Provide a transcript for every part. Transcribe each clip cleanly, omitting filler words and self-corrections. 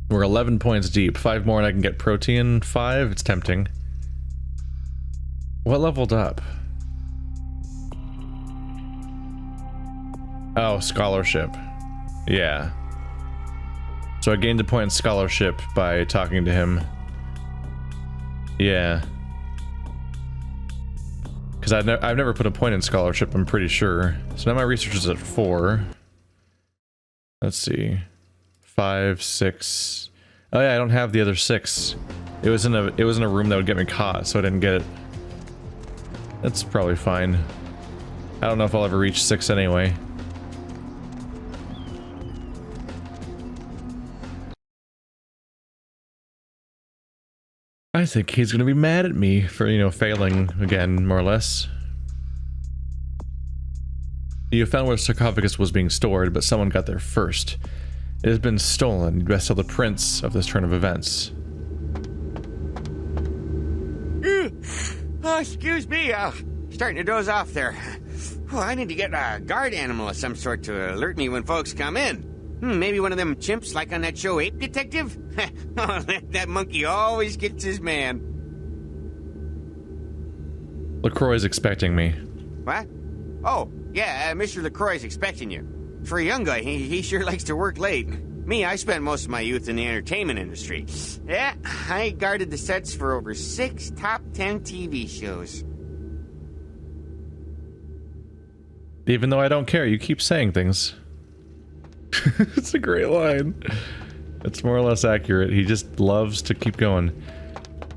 We're 11 points deep. 5 more and I can get protein. 5? It's tempting. What leveled up? Oh, scholarship. Yeah. So I gained a point in scholarship by talking to him. Yeah. Because I've never put a point in scholarship, I'm pretty sure. So now my research is at 4. Let's see. 5, 6. Oh yeah, I don't have the other 6. It was in a room that would get me caught, so I didn't get it. That's probably fine. I don't know if I'll ever reach 6 anyway. I think he's gonna be mad at me for, you know, failing again, more or less. You found where the sarcophagus was being stored, but someone got there first. It has been stolen. You'd best tell the prince of this turn of events. Oh, excuse me, starting to doze off there. Oh, I need to get a guard animal of some sort to alert me when folks come in. Maybe one of them chimps like on that show Ape Detective? Oh, that monkey always gets his man. LaCroix's expecting me. What? Oh, yeah, Mr. LaCroix's expecting you. For a young guy, he sure likes to work late. Me, I spent most of my youth in the entertainment industry. Yeah, I guarded the sets for over 6 top 10 TV shows. Even though I don't care, you keep saying things. It's a great line. It's more or less accurate. He just loves to keep going.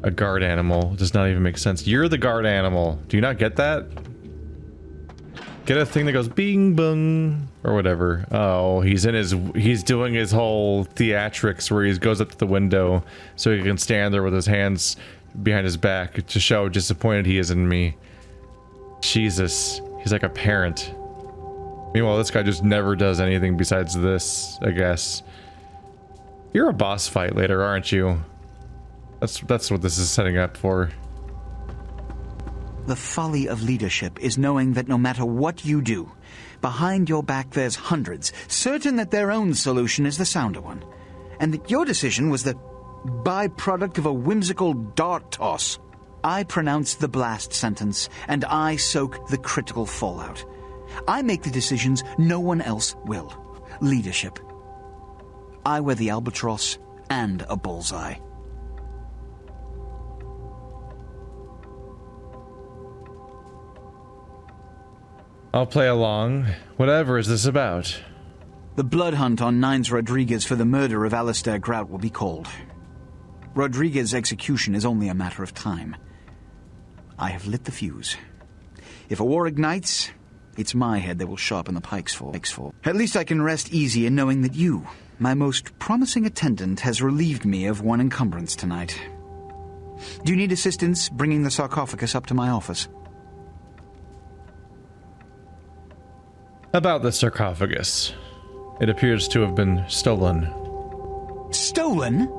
A guard animal does not even make sense. You're the guard animal. Do you not get that? Get a thing that goes bing bung or whatever. Oh, he's doing his whole theatrics where he goes up to the window so he can stand there with his hands behind his back to show how disappointed he is in me. Jesus, he's like a parent. Meanwhile, this guy just never does anything besides this, I guess. You're a boss fight later, aren't you? That's what this is setting up for. The folly of leadership is knowing that no matter what you do, behind your back there's hundreds, certain that their own solution is the sounder one, and that your decision was the byproduct of a whimsical dart toss. I pronounce the blast sentence, and I soak the critical fallout. I make the decisions no one else will. Leadership. I wear the albatross and a bullseye. I'll play along. Whatever is this about? The blood hunt on Nines Rodriguez for the murder of Alistair Grout will be called. Rodriguez's execution is only a matter of time. I have lit the fuse. If a war ignites, it's my head that will sharpen the pikes for. At least I can rest easy in knowing that you, my most promising attendant, has relieved me of one encumbrance tonight. Do you need assistance bringing the sarcophagus up to my office? About the sarcophagus. It appears to have been stolen. Stolen?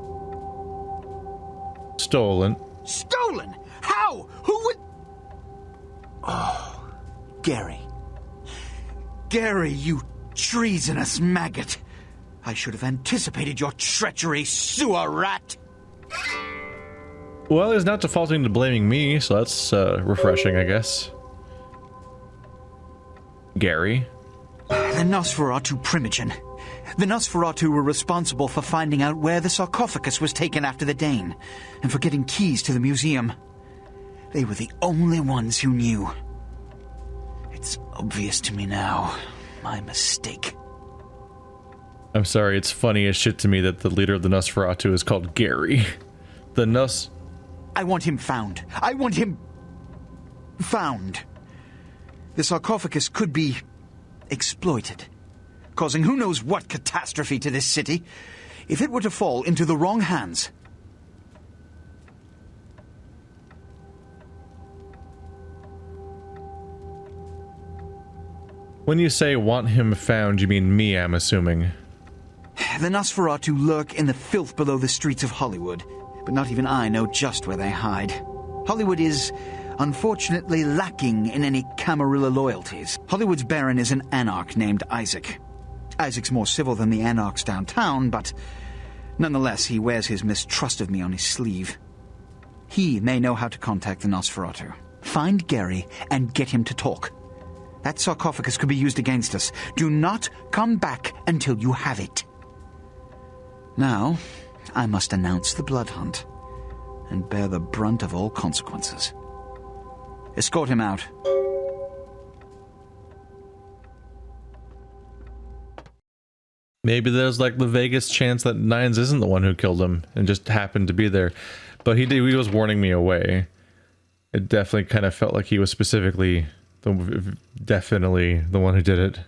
Stolen. Stolen? How? Who would... Oh, Gary. Gary, you treasonous maggot. I should have anticipated your treachery, sewer rat. Well, he's not defaulting to blaming me, so that's refreshing, I guess. Gary. The Nosferatu Primogen. The Nosferatu were responsible for finding out where the sarcophagus was taken after the Dane, and for getting keys to the museum. They were the only ones who knew. It's obvious to me now. My mistake. I'm sorry, it's funny as shit to me that the leader of the Nosferatu is called Gary. The I want him found. I want him... found. The sarcophagus could be... exploited, causing who knows what catastrophe to this city, if it were to fall into the wrong hands. When you say want him found, you mean me, I'm assuming. The Nosferatu lurk in the filth below the streets of Hollywood, but not even I know just where they hide. Hollywood is... unfortunately lacking in any Camarilla loyalties. Hollywood's baron is an anarch named Isaac. Isaac's more civil than the anarchs downtown, but Nonetheless, he wears his mistrust of me on his sleeve. He may know how to contact the Nosferatu. Find Gary and get him to talk. That sarcophagus could be used against us. Do not come back until you have it. Now, I must announce the blood hunt and bear the brunt of all consequences. Escort him out. Maybe there's like the vaguest chance that Nines isn't the one who killed him and just happened to be there. But he was warning me away. It definitely kind of felt like he was specifically, definitely the one who did it.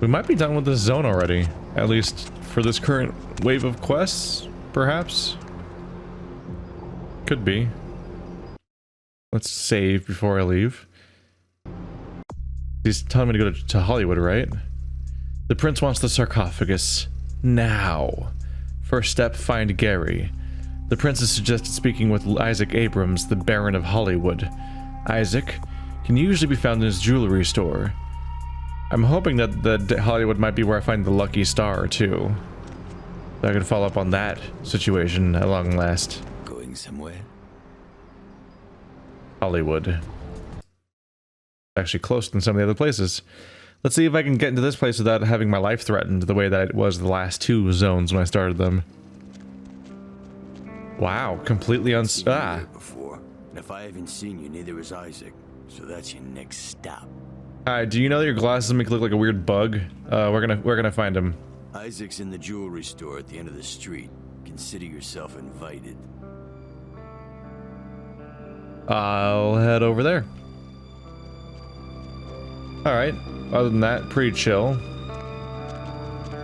We might be done with this zone already. At least for this current wave of quests, perhaps? Could be. Let's save before I leave. He's telling me to go to Hollywood, right? The prince wants the sarcophagus. Now. First step, find Gary. The prince has suggested speaking with Isaac Abrams, the Baron of Hollywood. Isaac can usually be found in his jewelry store. I'm hoping that the Hollywood might be where I find the lucky star, too. So I can follow up on that situation at long last. Going somewhere? Hollywood. Actually closer than some of the other places. Let's see if I can get into this place without having my life threatened the way that it was the last two zones when I started them. Wow, completely before. And if I haven't seen you, neither has Isaac. So that's your next stop. Hi, do you know that your glasses make you look like a weird bug? We're gonna find him. Isaac's in the jewelry store at the end of the street. Consider yourself invited. I'll head over there. Alright, other than that, pretty chill.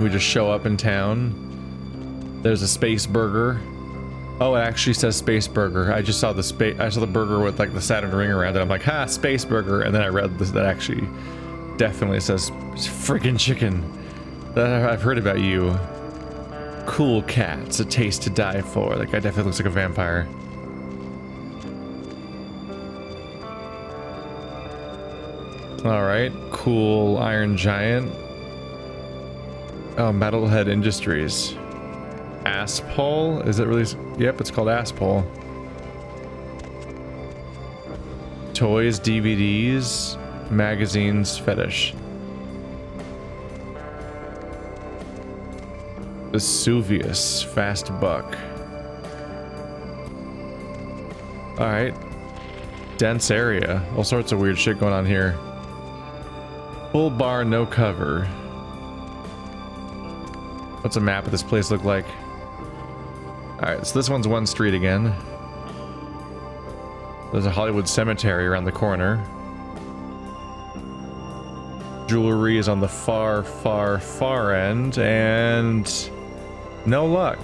We just show up in town. There's a space burger. Oh, it actually says space burger. I just saw the burger with like the Saturn ring around it. I'm like, ha, space burger. And then I read this, that actually definitely says friggin' chicken. That I've heard about you. Cool cats, a taste to die for. That guy definitely looks like a vampire. Alright, cool Iron Giant. Oh, Metalhead Industries. Asphole? Is it really? Yep, it's called Asphole. Toys, DVDs, magazines, fetish. Vesuvius, fast buck. Alright. Dense area. All sorts of weird shit going on here. Full bar, no cover. What's a map of this place look like? Alright, so this one's one street again. There's a Hollywood cemetery around the corner. Jewelry is on the far, far, far end, and no luck.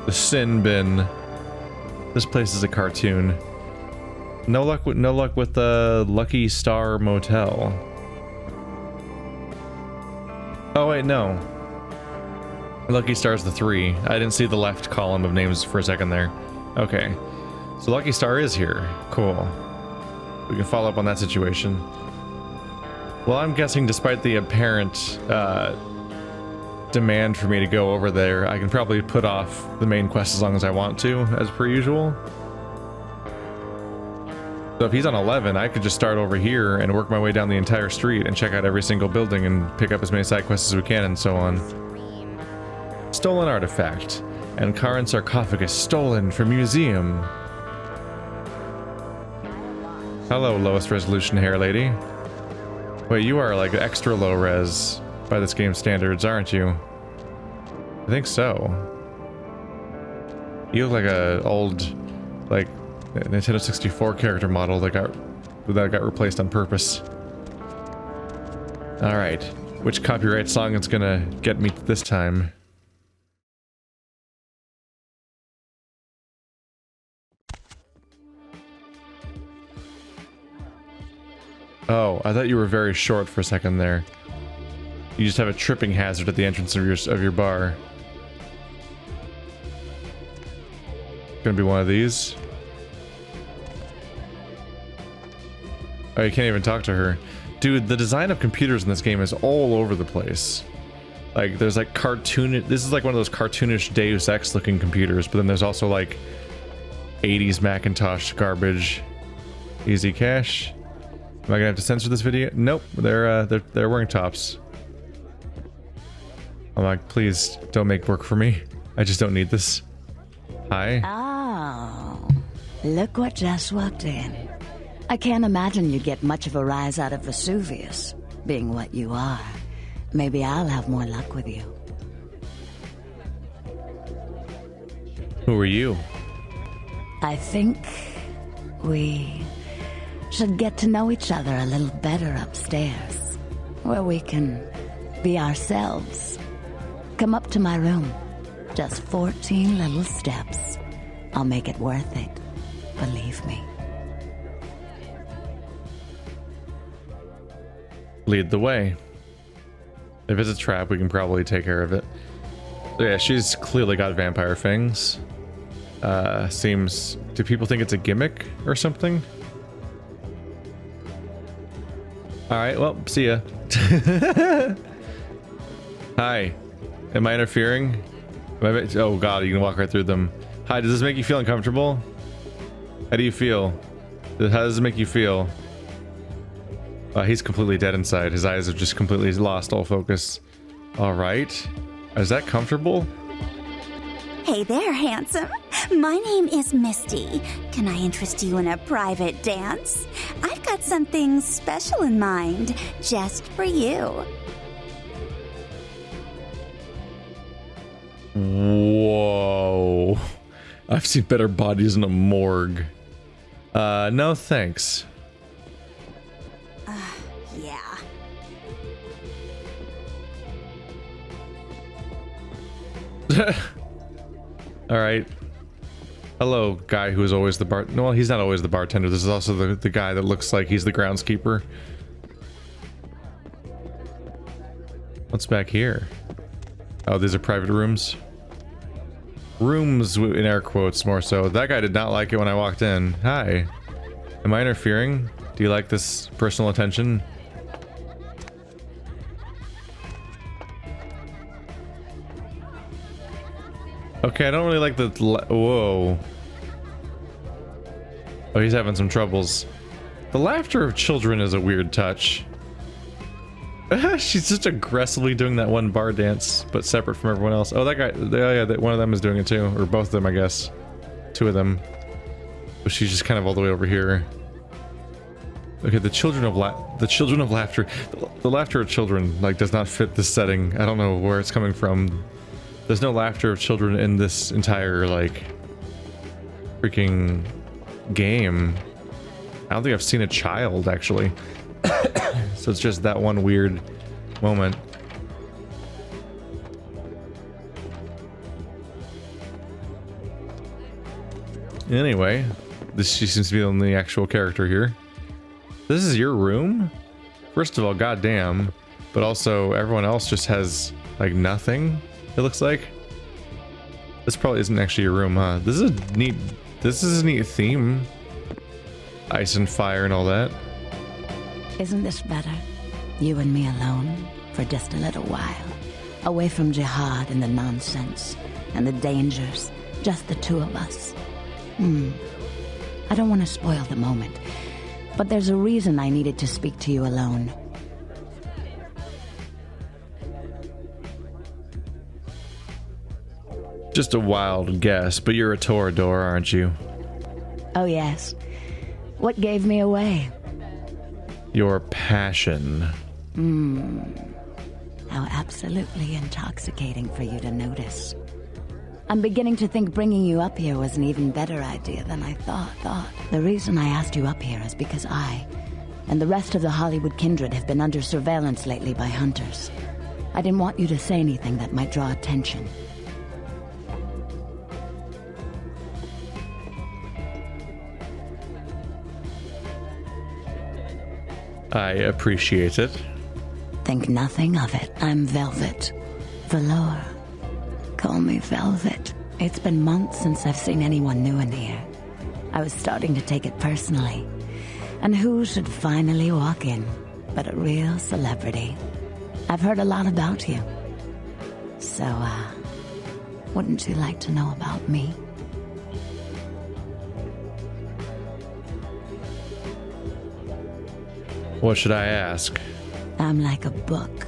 The sin bin. This place is a cartoon. No luck with the Lucky Star Motel. Oh wait, no. Lucky Star's the 3. I didn't see the left column of names for a second there. Okay. So Lucky Star is here. Cool. We can follow up on that situation. Well, I'm guessing despite the apparent demand for me to go over there, I can probably put off the main quest as long as I want to, as per usual. So if he's on 11, I could just start over here and work my way down the entire street and check out every single building and pick up as many side quests as we can and so on. Stolen artifact. And Karin sarcophagus stolen from museum. Hello, lowest resolution hair lady. Wait, you are like extra low res by this game's standards, aren't you? I think so. You look like a old, like, Nintendo 64 character model that got replaced on purpose. Alright, which copyright song is gonna get me this time? Oh, I thought you were very short for a second there. You just have a tripping hazard at the entrance of your bar. Gonna be one of these. Oh, you can't even talk to her. Dude, the design of computers in this game is all over the place. Like, there's like this is like one of those cartoonish Deus Ex looking computers, but then there's also like 80s Macintosh garbage. Easy cash. Am I gonna have to censor this video? Nope, they're wearing tops. I'm like, please don't make work for me. I just don't need this. Hi. Oh, look what just walked in. I can't imagine you'd get much of a rise out of Vesuvius, being what you are. Maybe I'll have more luck with you. Who are you? I think we should get to know each other a little better upstairs, where we can be ourselves. Come up to my room. Just 14 little steps. I'll make it worth it. Believe me. Lead the way. If it's a trap, we can probably take care of it. So yeah, she's clearly got vampire fangs. Do people think it's a gimmick or something? Alright, well, see ya. Hi. Am I interfering? Oh god, you can walk right through them. Hi, does this make you feel uncomfortable? How do you feel? How does it make you feel? He's completely dead inside. His eyes have just completely lost all focus. Alright. Is that comfortable? Hey there, handsome. My name is Misty. Can I interest you in a private dance? I've got something special in mind, just for you. Whoa. I've seen better bodies in a morgue. No thanks. Yeah. Alright. Hello, guy who is always the no, well, he's not always the bartender. This is also the guy that looks like he's the groundskeeper. What's back here? Oh, these are private rooms. Rooms in air quotes, more so. That guy did not like it when I walked in. Hi. Am I interfering? Do you like this personal attention? Okay, I don't really like the... Whoa. Oh, he's having some troubles. The laughter of children is a weird touch. She's just aggressively doing that one bar dance, but separate from everyone else. Oh, that guy... Oh, yeah, one of them is doing it too. Or both of them, I guess. Two of them. But she's just kind of all the way over here. Okay, the children of laughter. The laughter of children, like, does not fit this setting. I don't know where it's coming from. There's no laughter of children in this entire, like, freaking game. I don't think I've seen a child, actually. So it's just that one weird moment. Anyway, she seems to be the only actual character here. This is your room? First of all, goddamn. But also, everyone else just has, like, nothing, it looks like. This probably isn't actually your room, huh? This is a neat theme. Ice and fire and all that. Isn't this better? You and me alone for just a little while. Away from jihad and the nonsense and the dangers. Just the two of us. I don't want to spoil the moment, but there's a reason I needed to speak to you alone. Just a wild guess, but you're a Torador, aren't you? Oh yes. What gave me away? Your passion. How absolutely intoxicating for you to notice. I'm beginning to think bringing you up here was an even better idea than I thought. The reason I asked you up here is because I and the rest of the Hollywood kindred have been under surveillance lately by hunters. I didn't want you to say anything that might draw attention. I appreciate it. Think nothing of it. I'm Velvet. Velour. Call me Velvet. It's been months since I've seen anyone new in here. I was starting to take it personally. And who should finally walk in but a real celebrity? I've heard a lot about you. So, wouldn't you like to know about me? What should I ask? I'm like a book.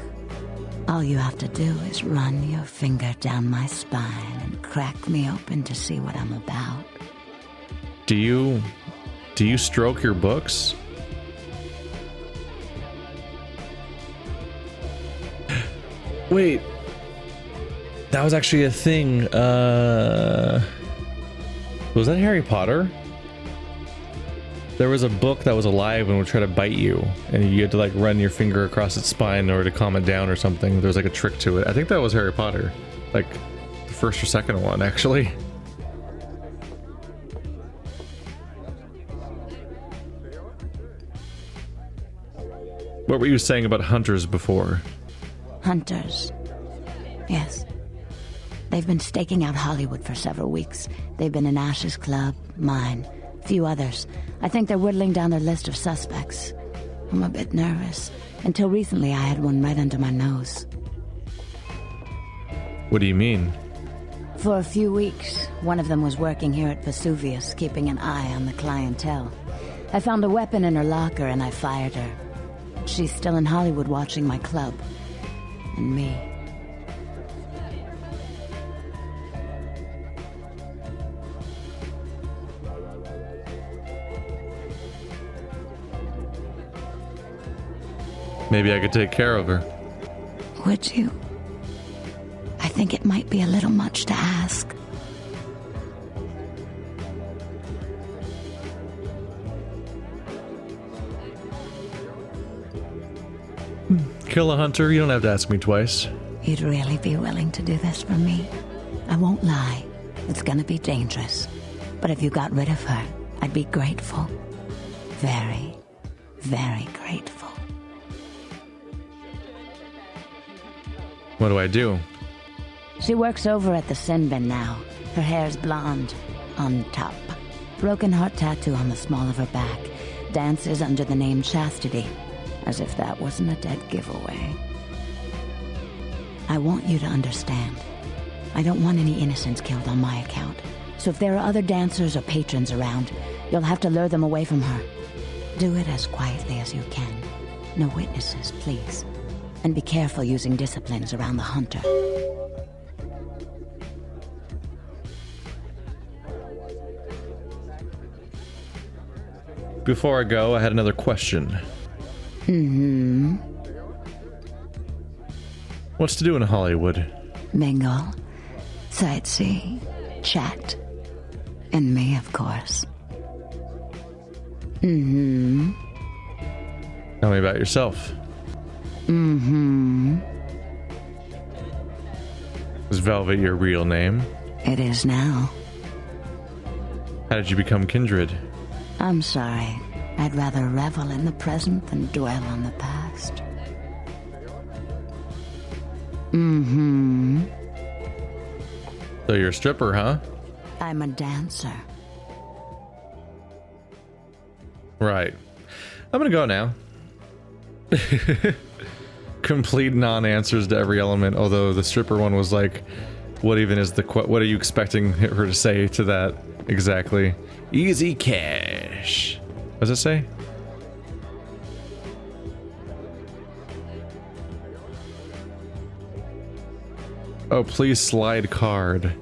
All you have to do is run your finger down my spine and crack me open to see what I'm about. Do you stroke your books? Wait. That was actually a thing. Was that Harry Potter? There was a book that was alive and would try to bite you, and you had to like run your finger across its spine in order to calm it down or something. There was like a trick to it. I think that was Harry Potter. Like the first or second one, actually. What were you saying about hunters before? Hunters. Yes. They've been staking out Hollywood for several weeks. They've been in Ash's club, mine, a few others. I think they're whittling down their list of suspects. I'm a bit nervous. Until recently, I had one right under my nose. What do you mean? For a few weeks, one of them was working here at Vesuvius, keeping an eye on the clientele. I found a weapon in her locker and I fired her. She's still in Hollywood watching my club. And me. Maybe I could take care of her. Would you? I think it might be a little much to ask. Kill a hunter? You don't have to ask me twice. You'd really be willing to do this for me? I won't lie. It's gonna be dangerous. But if you got rid of her, I'd be grateful. Very, very grateful. What do I do? She works over at the sin bin now. Her hair's blonde, on top. Broken heart tattoo on the small of her back. Dances under the name Chastity, as if that wasn't a dead giveaway. I want you to understand. I don't want any innocents killed on my account. So if there are other dancers or patrons around, you'll have to lure them away from her. Do it as quietly as you can. No witnesses, please. And be careful using disciplines around the hunter. Before I go, I had another question. Mm-hmm. What's to do in Hollywood? Mingle, sightsee, chat. And me, of course. Mm-hmm. Tell me about yourself. Mm-hmm. Is Velvet your real name? It is now. How did you become kindred? I'm sorry. I'd rather revel in the present than dwell on the past. Mm-hmm. So you're a stripper, huh? I'm a dancer. Right. I'm gonna go now. Complete non-answers to every element, although the stripper one was like, what even is the what are you expecting her to say to that exactly? Easy cash. What does it say? Oh, please slide card.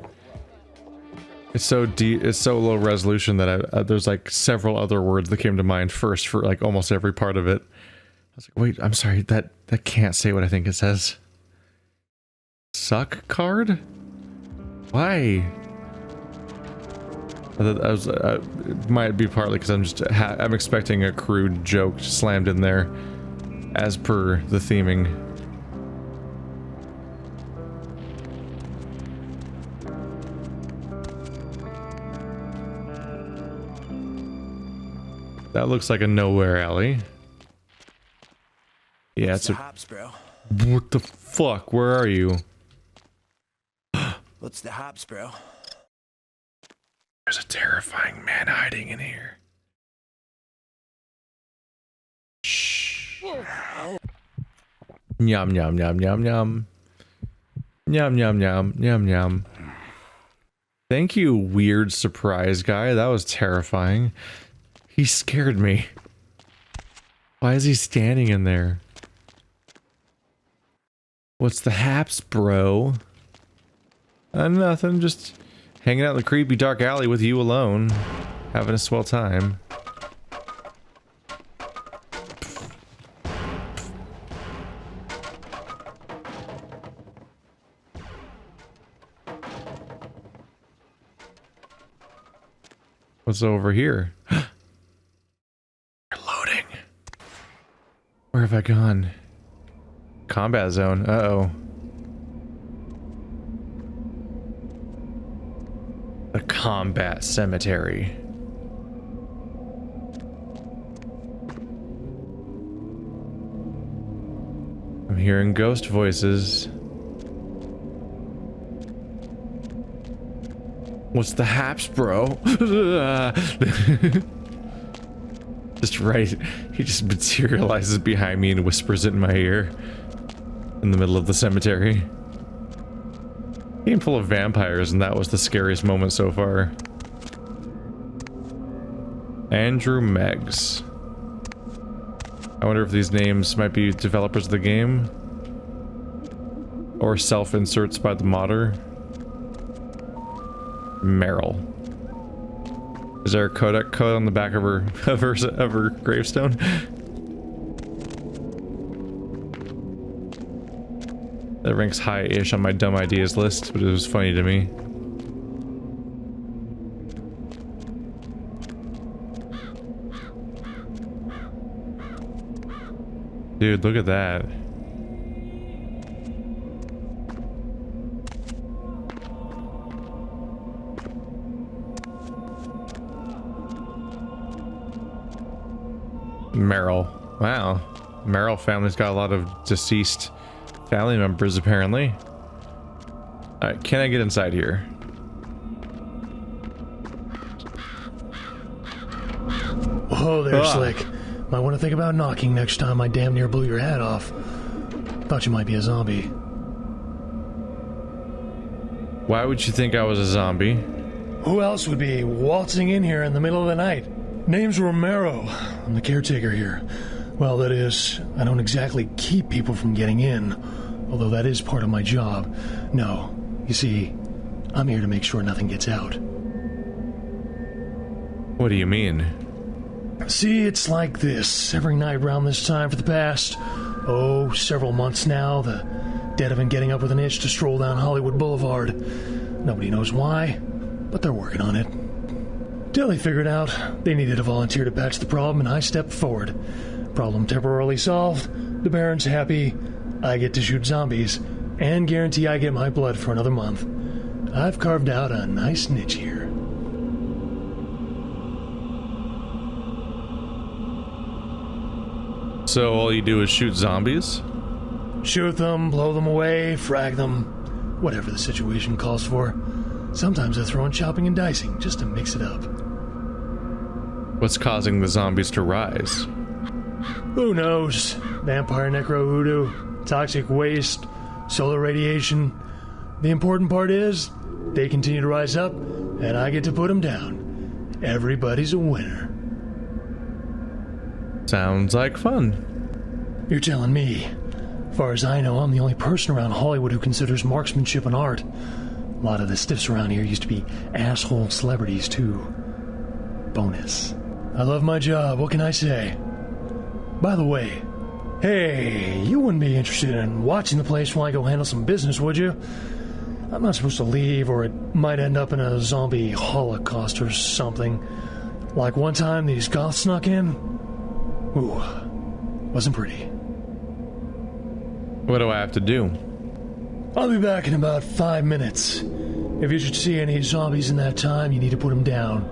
It's so deep, it's so low resolution that there's like several other words that came to mind first for like almost every part of it. I was like, wait, I'm sorry, that can't say what I think it says. Suck card? Why? It might be partly because I'm expecting a crude joke slammed in there, as per the theming. That looks like a nowhere alley. Yeah, it's a hops, bro? What the fuck? Where are you? What's the hops, bro? There's a terrifying man hiding in here. Yum, yum, yum, yum, yum. Yum, yum, yum, yum, yum. Thank you, weird surprise guy. That was terrifying. He scared me. Why is he standing in there? What's the haps, bro? Nothing, just hanging out in the creepy dark alley with you alone. Having a swell time. What's over here? We're loading. Where have I gone? Combat zone. Uh-oh. The combat cemetery. I'm hearing ghost voices. What's the haps, bro? Just right. He just materializes behind me and whispers it in my ear. In the middle of the cemetery. Game full of vampires, and that was the scariest moment so far. Andrew Meggs. I wonder if these names might be developers of the game. Or self-inserts by the modder. Meryl. Is there a codec code on the back of her gravestone? That ranks high-ish on my dumb ideas list, but it was funny to me. Dude, look at that. Meryl. Wow. Meryl family's got a lot of deceased family members, apparently. Alright, can I get inside here? Whoa there, Slick. Might want to think about knocking next time I damn near blew your hat off. Thought you might be a zombie. Why would you think I was a zombie? Who else would be waltzing in here in the middle of the night? Name's Romero. I'm the caretaker here. Well, that is, I don't exactly keep people from getting in, although that is part of my job. No, you see, I'm here to make sure nothing gets out. What do you mean? See, it's like this. Every night around this time for the past, several months now, the dead have been getting up with an itch to stroll down Hollywood Boulevard. Nobody knows why, but they're working on it. Till they figured out they needed a volunteer to patch the problem, and I stepped forward. Problem temporarily solved, the Baron's happy, I get to shoot zombies, and guarantee I get my blood for another month. I've carved out a nice niche here. So all you do is shoot zombies? Shoot them, blow them away, frag them, whatever the situation calls for. Sometimes I throw in chopping and dicing, just to mix it up. What's causing the zombies to rise? Who knows? Vampire necro hoodoo, toxic waste, solar radiation. The important part is, they continue to rise up, and I get to put them down. Everybody's a winner. Sounds like fun. You're telling me. As far as I know, I'm the only person around Hollywood who considers marksmanship an art. A lot of the stiffs around here used to be asshole celebrities, too. Bonus. I love my job, what can I say? By the way, hey, you wouldn't be interested in watching the place while I go handle some business, would you? I'm not supposed to leave, or it might end up in a zombie holocaust or something. Like one time these goths snuck in. Ooh, wasn't pretty. What do I have to do? I'll be back in about 5 minutes. If you should see any zombies in that time, you need to put them down.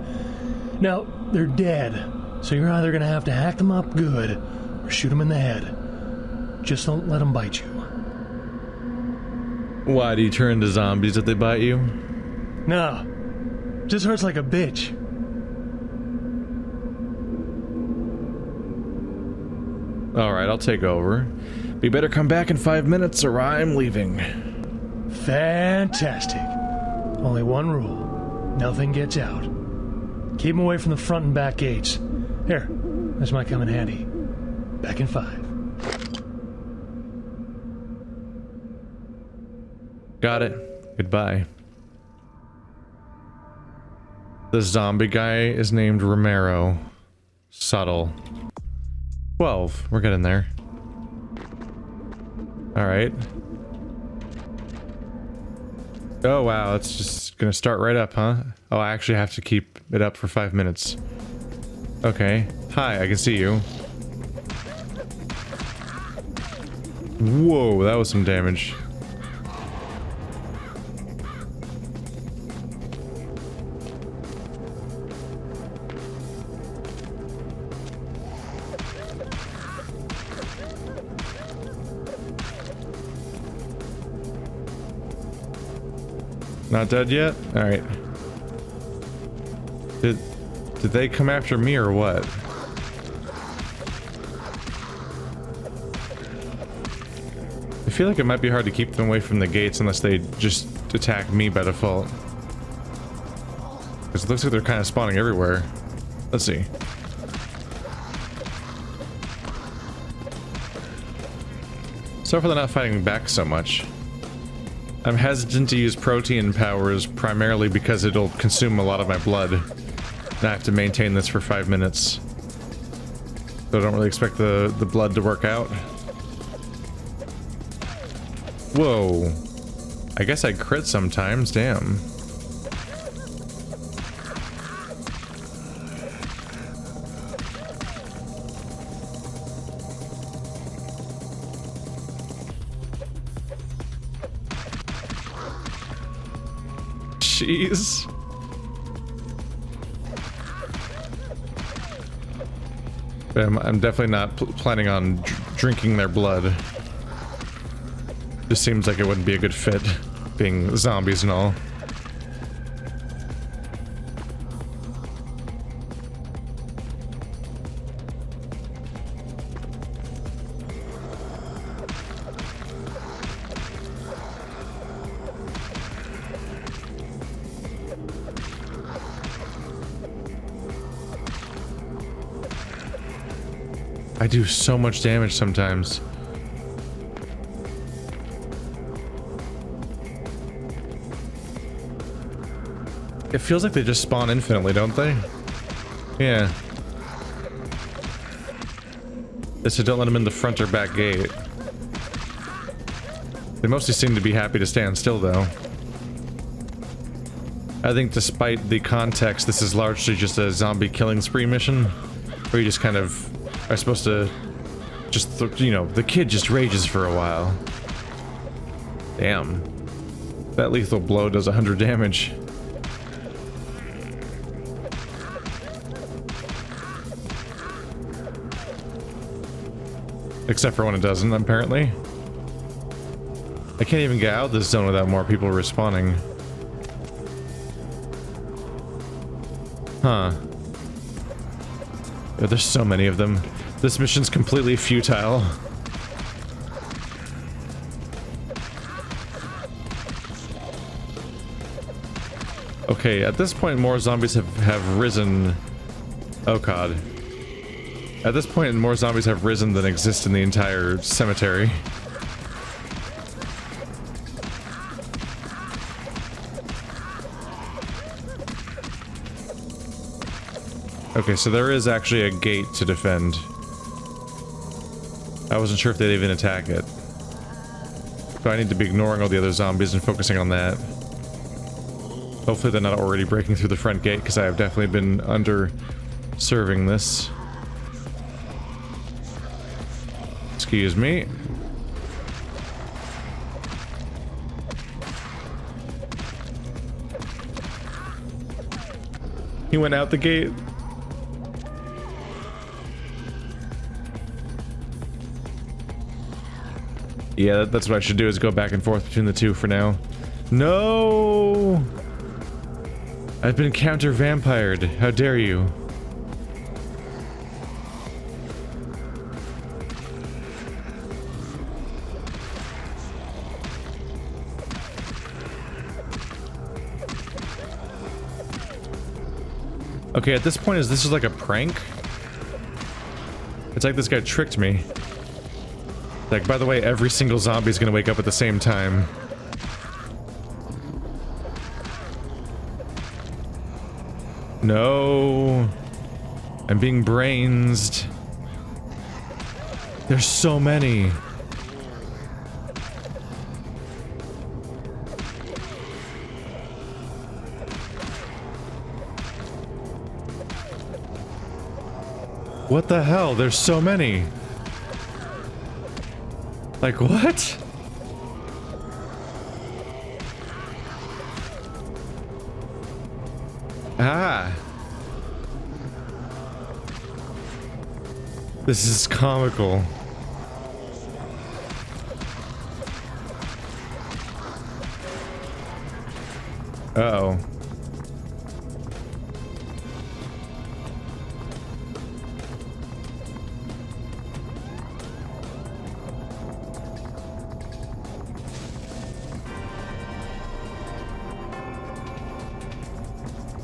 Now, they're dead, so you're either going to have to hack them up good, or shoot them in the head. Just don't let them bite you. Why do you turn into zombies if they bite you? No, just hurts like a bitch. Alright, I'll take over. But you better come back in 5 minutes or I'm leaving. Fantastic. Only one rule. Nothing gets out. Keep them away from the front and back gates. Here, this might come in handy. Back in 5. Got it. Goodbye. The zombie guy is named Romero. Subtle. 12. We're getting there. Alright. Oh wow, it's just gonna start right up, huh? Oh, I actually have to keep it up for 5 minutes. Okay. Hi, I can see you. Whoa, that was some damage. Not dead yet? Alright. Did they come after me or what? I feel like it might be hard to keep them away from the gates unless they just attack me by default. Because it looks like they're kind of spawning everywhere. Let's see. So far they're not fighting back so much. I'm hesitant to use protein powers primarily because it'll consume a lot of my blood. And I have to maintain this for 5 minutes. So I don't really expect the blood to work out. Whoa. I guess I crit sometimes, damn. Jeez. I'm definitely not planning on drinking their blood. Just seems like it wouldn't be a good fit, being zombies and all. I do so much damage sometimes. It feels like they just spawn infinitely, don't they? Yeah. They said don't let them in the front or back gate. They mostly seem to be happy to stand still, though. I think despite the context, this is largely just a zombie killing spree mission, where you just kind of are supposed to just, you know, the kid just rages for a while. Damn. That lethal blow does 100 damage. Except for when it doesn't, apparently. I can't even get out of this zone without more people respawning. Huh. Yeah, there's so many of them. This mission's completely futile. Okay, at this point more zombies have risen. Oh god. At this point more zombies have risen than exist in the entire cemetery. Okay, so there is actually a gate to defend. I wasn't sure if they'd even attack it. So I need to be ignoring all the other zombies and focusing on that. Hopefully they're not already breaking through the front gate, because I have definitely been under-serving this. Excuse me. He went out the gate. Yeah, that's what I should do, is go back and forth between the two for now. No! I've been counter-vampired. How dare you? Okay, at this point, is this just like a prank? It's like this guy tricked me. Like, by the way, every single zombie is gonna wake up at the same time. No. I'm being brainsed. There's so many. What the hell? There's so many. Like, what? Ah. This is comical. Uh-oh.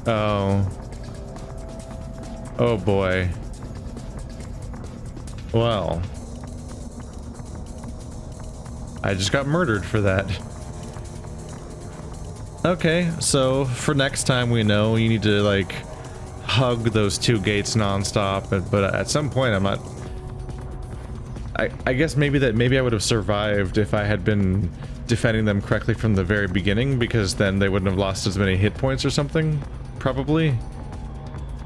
Oh. Oh boy. Well. I just got murdered for that. Okay, so for next time we know you need to like hug those two gates nonstop, but at some point I'm not. I guess maybe I would have survived if I had been defending them correctly from the very beginning, because then they wouldn't have lost as many hit points or something, probably.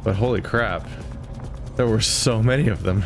But holy crap, there were so many of them.